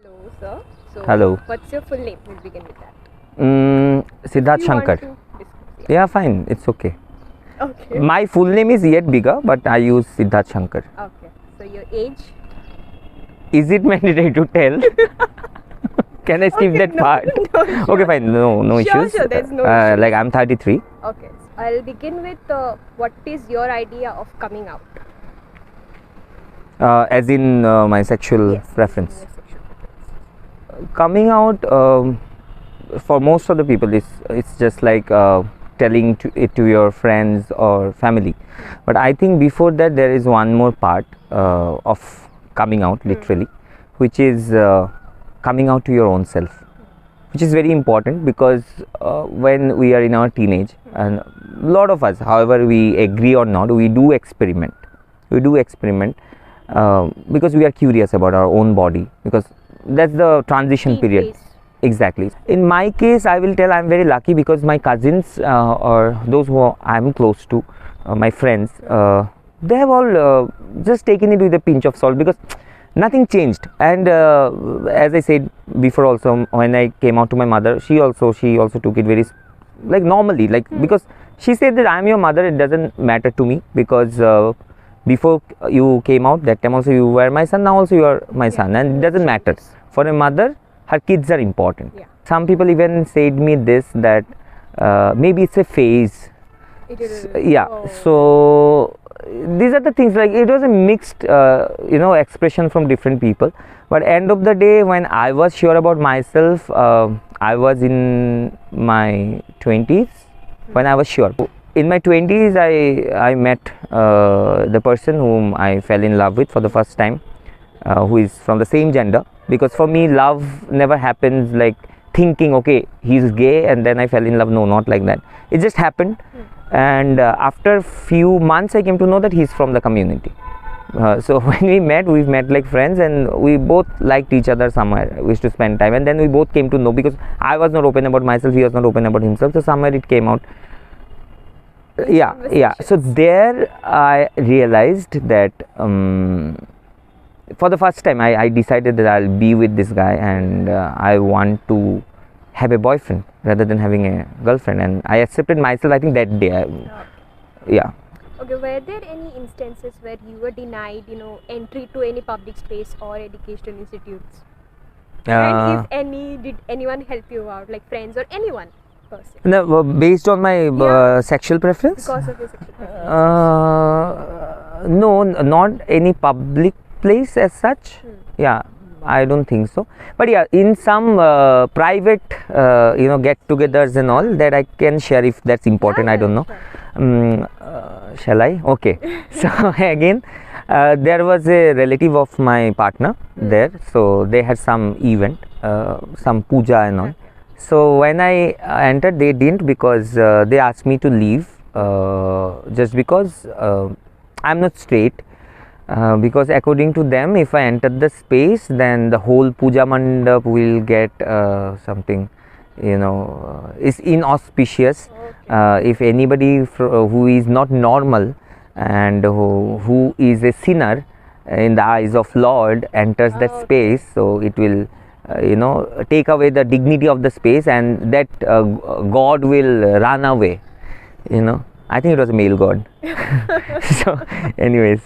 Hello, sir. So, Hello. what's your full name? We'll begin with that. Siddharth You want Shankar. to discuss, Yeah, fine. It's okay. Okay. My full name is yet bigger, but I use Siddharth Shankar. Okay. So, your age? Is it mandatory to tell? Can I skip Okay, that no, part? no, sure. Okay, fine. No Sure, issues. sure, there's no issues. Like I'm 33. Okay. So I'll begin with what is your idea of coming out? As in my sexual Yes. preference. Your sexual preference. Coming out for most of the people it's just like telling it to your friends or family. But I think before that there is one more part of coming out literally, which is coming out to your own self, which is very important because when we are in our teenage, and a lot of us, however we agree or not, we do experiment because we are curious about our own body, because that's the transition Teen period. phase. Exactly. In my case, I will tell I'm very lucky because my cousins or those who I'm close to, my friends, they have all just taken it with a pinch of salt because nothing changed. And as I said before, also when I came out to my mother, she also took it very like normally, like because she said that I'm your mother. It doesn't matter to me because before you came out, that time also you were my son. Now also you are my son, and it doesn't matter. For a mother, her kids are important. Yeah. Some people even said me this, that maybe it's a phase. It is. Yeah. Oh. So these are the things, like it was a mixed expression from different people. But end of the day, when I was sure about myself, I was in my 20s when I was sure. In my 20s, I met the person whom I fell in love with for the first time, who is from the same gender. Because for me, love never happens like thinking, okay, he's gay and then I fell in love. No, not like that. It just happened. And after few months, I came to know that he's from the community. So when we've met like friends, and we both liked each other somewhere. We used to spend time, and then we both came to know, because I was not open about myself, he was not open about himself. So somewhere it came out. Yeah. So there I realized that for the first time I decided that I'll be with this guy, and I want to have a boyfriend rather than having a girlfriend, and I accepted myself, I think, that day. Yeah. Okay, were there any instances where you were denied, entry to any public space or educational institutes? And if any, did anyone help you out, like friends or anyone person? No, based on my Yeah. sexual preference? Because of your sexual preference? No, not any public place as such. Yeah, I don't think so. But yeah, in some private, get-togethers and all, that I can share if that's important. I don't know. Sure. Shall I? Okay. So again, there was a relative of my partner there, so they had some event, some puja and all. So when I entered, they didn't, because they asked me to leave, just because I'm not straight. Because according to them, if I enter the space, then the whole puja mandap will get something, is inauspicious. If anybody who is not normal and who is a sinner in the eyes of Lord enters that space, so it will take away the dignity of the space, and that God will run away. I think it was a male god. So anyways,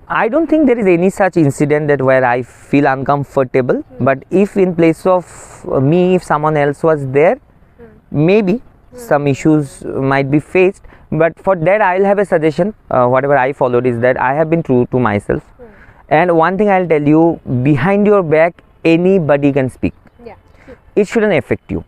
I don't think there is any such incident that where I feel uncomfortable. But if in place of me, if someone else was there, maybe some issues might be faced. But for that, I'll have a suggestion. Whatever I followed is that I have been true to myself. And one thing I'll tell you, behind your back, anybody can speak. Yeah. It shouldn't affect you.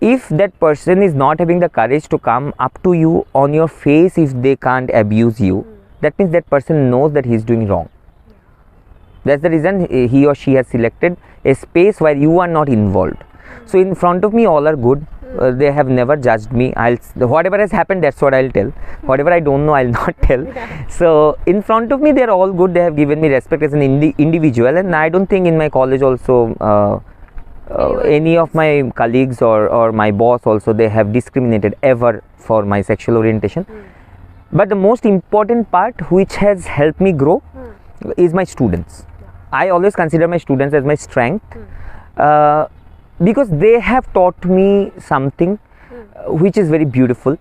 If that person is not having the courage to come up to you on your face, if they can't abuse you, that means that person knows that he is doing wrong. That's the reason he or she has selected a space where you are not involved. So in front of me, all are good. They have never judged me. Whatever has happened, that's what I'll tell. Whatever I don't know, I'll not tell. So in front of me, they're all good. They have given me respect as an individual, and I don't think in my college also any of my colleagues or my boss also, they have discriminated ever for my sexual orientation. But the most important part which has helped me grow is my students. I always consider my students as my strength, because they have taught me something which is very beautiful.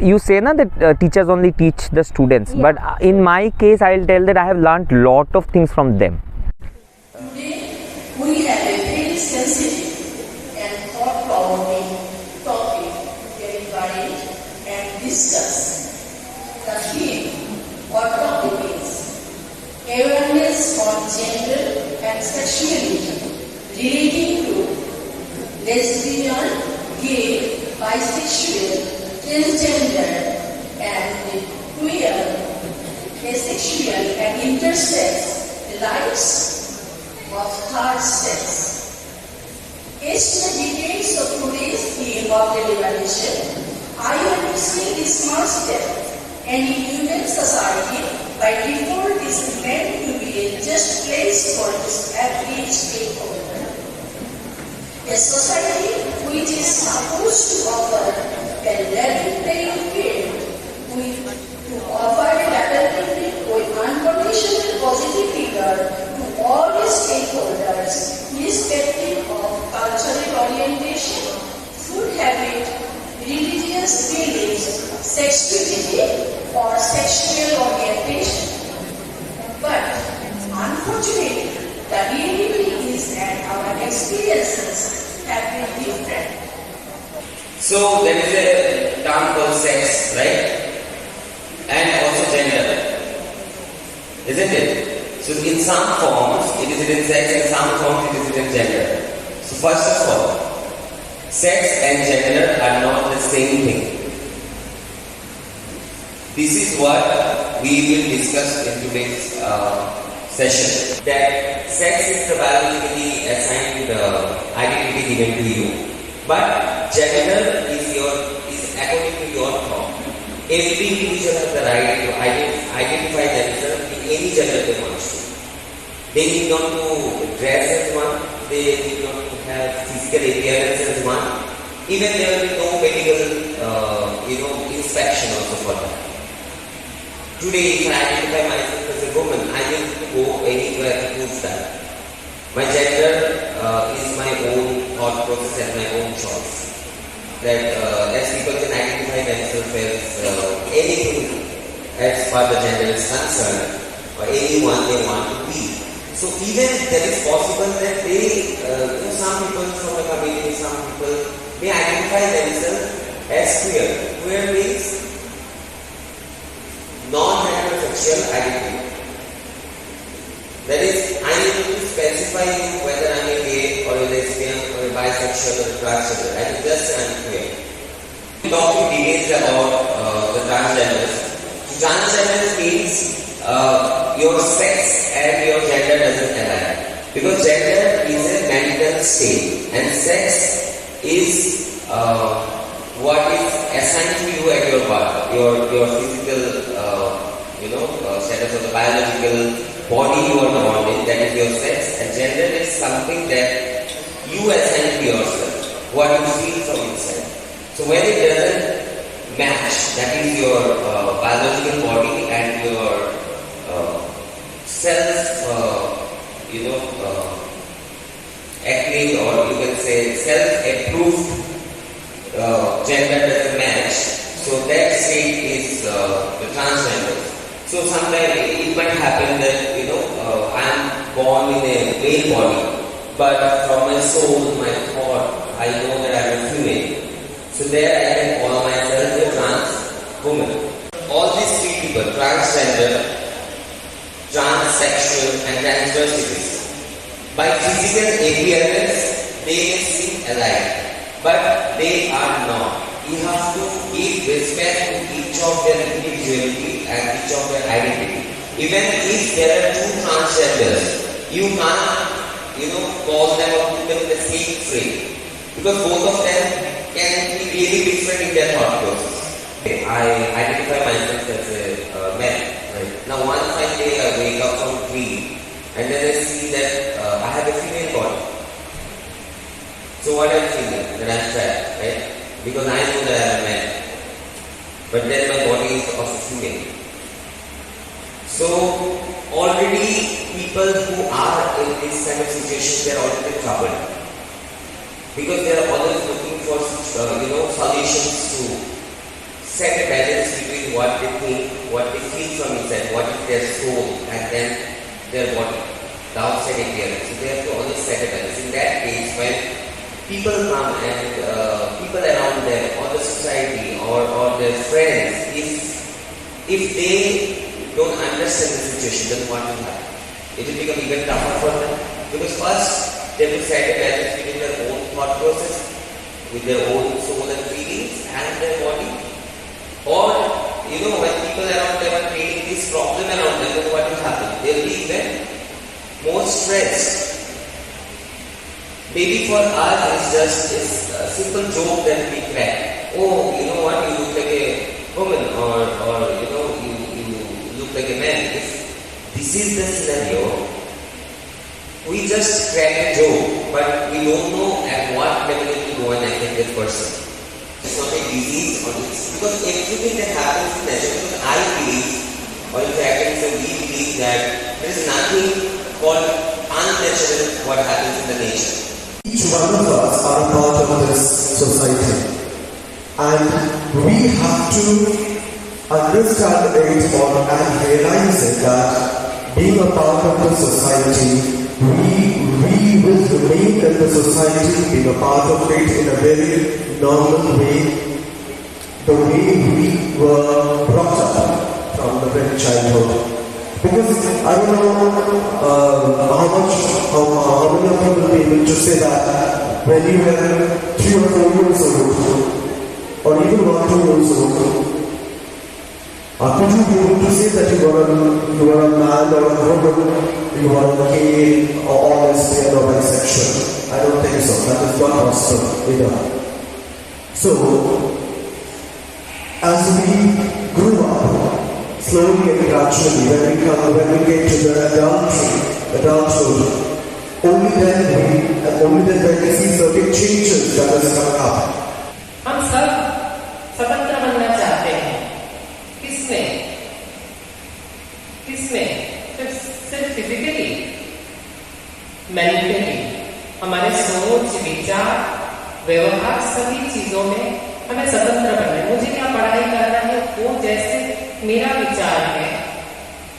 You say na that teachers only teach the students, but in my case I'll tell that I have learned lot of things from them. Today we have a very sensitive and thought-provoking topic to invite and discuss. The theme or topic is awareness on gender and sexuality relating to lesbian, gay, bisexual, transgender and queer, asexual and intersex lives of third sex. As to the details of today's theme of deliberation, I understand this small step and in human society by default is meant to be a just place for this every stakeholder. A society which is supposed to offer a level playing field to offer a relatively unconditional positive figure to all stakeholders, irrespective of cultural orientation, food habit, religious beliefs, sexuality, or sexual orientation. But unfortunately, the reality is that our experiences have been different. So there is a term called sex, right? And also gender, isn't it? So in some forms it is written sex, in some forms it is written gender. So first of all, sex and gender are not the same thing. This is what we will discuss in today's session. That sex is the biologically assigned identity given to you, but gender is according to your thought. Every individual has the right to identify themselves in any gender they want to. They need not to dress as one. They need not to have physical appearance as one. Even there will be no medical, inspection also for that. Today, if I identify myself as a woman, I will go anywhere to prove that. My gender is my own thought process and my own choice. That as people can identify themselves as anything as far the gender is concerned, or anyone they want to be. So even that is possible that they, some people from the community, some people may identify themselves as queer. Queer means non-heterosexual identity. That is, I need to specify you whether I am a gay or a lesbian or a bisexual or a transgender. I will just say I am queer. We talk in details about the transgenders. Transgender means your sex and your gender doesn't align. Because gender is a mental state and sex is what is assigned to you at your birth, your physical, status of the biological body you are born in, that is your sex, and gender is something that you assign to yourself, what you feel from inside. So when it doesn't match, that is your biological body and your acclaimed, or you can say self-approved gender doesn't match, so that state is the transgender. So sometimes it might happen that I am born in a male body, but from my soul, my thought, I know that I am a female. So there I can call myself a trans woman. All these three people, transgender, transsexual and transvestites, by physical appearance they may seem alike, but they are not. You have to give respect to each of their individuality and each of their identity. Even if there are two transgenders, you can't, call them or put them in the same frame, because both of them can be really different in their thought process. I identify myself as a man. Right? Now, one fine day I wake up from a dream and then I see that I have a female body. So what I'm feeling? That I'm fat, right? Because I know that I'm a man, but then my body is of a female. So already people who are in this kind of situation, they are already troubled. Because they are always looking for, solutions to set a balance between what they think, what they feel from inside, what is their soul, and then their body, the outside appearance. So they have to always set a balance. In that case, when people come and people around them, or the society, or their friends, if they don't understand the situation, then what will happen? It will become even tougher for them. Because first, they will set a balance between their own thought process, with their own soul and feelings, and their body. Or, when people around them are creating this problem around them, then what will happen? They will be even more stressed. Maybe for us, it's a simple joke that we crack. Oh, you know what? You look like a woman, or you look like a man. If this is the scenario, we just crack a joke, but we don't know at what level it will go and affect that person. It's not a disease, because everything that happens in nature, because I believe, or in fact, we believe that there is nothing called unnatural what happens in the nature. Each one of us are a part of this society, and we have to understand it and realize it that being a part of the society, we will remain in the society, being a part of it in a very normal way, the way we were brought up from the very childhood. Because I don't know how many of you will be able to say that when you were 3 or 4 years old, or even 1 or 2 years old, could you be able to say that you were a man or a woman, you were gay or lesbian or bisexual? I don't think so. That is not possible either. So, as we grew up, slowly and gradually, when we get to the adulthood, only then when we see certain changes that is coming up. हम सब स्वतंत्र बनना चाहते हैं। किसमें? सिर्फ physically, mentally, हमारे सोच, विचार, व्यवहार, सभी चीजों में हमें स्वतंत्र बनना है। मुझे क्या पढ़ाई करना है वो जैसे मेरा विचार है।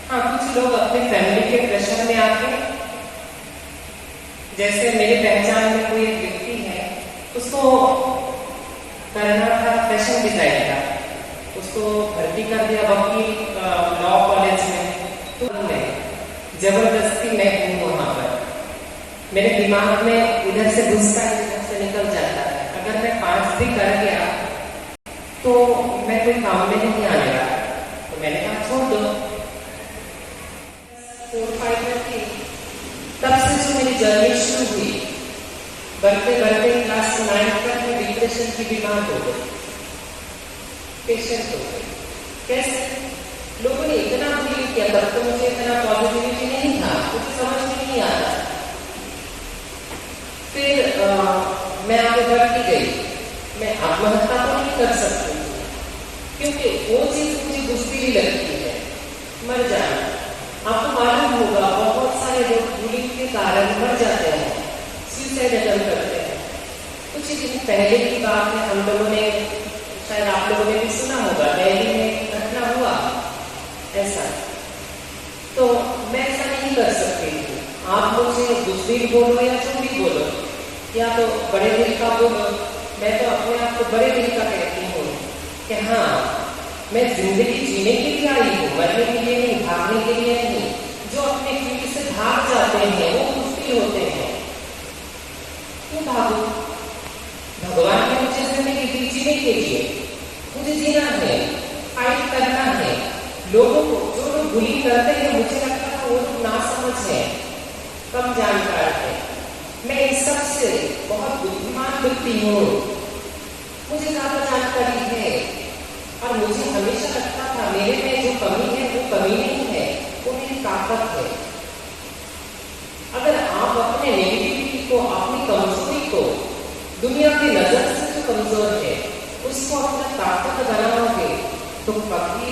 हाँ, कुछ लोग अपने फैमिली के प्रेशर में आके, जैसे मेरे पहचान में कोई एक व्यक्ति है, उसको करना था फैशन डिजाइन का, उसको भर्ती कर दिया वकील लॉ कॉलेज में। तो जबरदस्ती मैं हूँ वहां पर, मेरे दिमाग में इधर से घुसता है, इधर से निकल जाता है। अगर मैं 5 भी कर गया तो मैं कोई काम में नहीं आने वाला, तो मैंने कहा छोड़ दो। 4-5 में थी, तब से जो मेरी जर्नी शुरू हुई, बढ़ते क्लास 9 तक मैं डिप्रेशन की बीमार हो गई, पेशेंट हो गई। कैसे? लोगों ने इतना बिलीव किया, तब तो मुझे इतना पॉजिटिविटी नहीं था, मुझे समझ में नहीं आता। फिर मैं आगे बढ़ती गई। मैं आत्महत्या तो नहीं कर सकती क्योंकि वो चीज मुझे गुस्तीली लगती है, मर जाना। आपको मालूम होगा बहुत सारे लोग बुलिंग के कारण मर जाते हैं, सुसाइड अटेम्प्ट करते हैं। कुछ दिन पहले की बात है, हम लोगों ने, शायद आप लोगों ने भी सुना होगा, दिल्ली में घटना हुआ ऐसा। तो मैं ऐसा नहीं कर सकती थी। आप मुझे बुज़दिल बोलो या जो भी बोलो, या तो बड़े दिल का बोलो, मैं तो अपने आप को बड़े दिल का कहती हूँ कि हाँ, मैं जिंदगी जीने के लिए आई हूँ, मरने के लिए नहीं, भागने के लिए नहीं। जो अपने फील्ड से भाग जाते हैं वो मुश्किल होते हैं। क्यों भागो? भगवान ने मुझे जिंदगी दी जीने के लिए, मुझे जीना है, फाइट करना है। लोगों को, जो लोग बुली करते हैं, मुझे लगता है वो लोग नासमझ है, कम जानकार है। मैं इस सब से बहुत बुद्धिमान व्यक्ति हूँ, मुझे ज्यादा जानकारी है। और मुझे हमेशा लगता था मेरे में जो कमी है वो कमी नहीं है, वो मेरी ताकत है। अगर आप अपने नेगेटिविटी को, अपनी कमजोरी को, दुनिया की नजर से जो कमजोर है उसको अपना ताकत बनाओगे तो कभी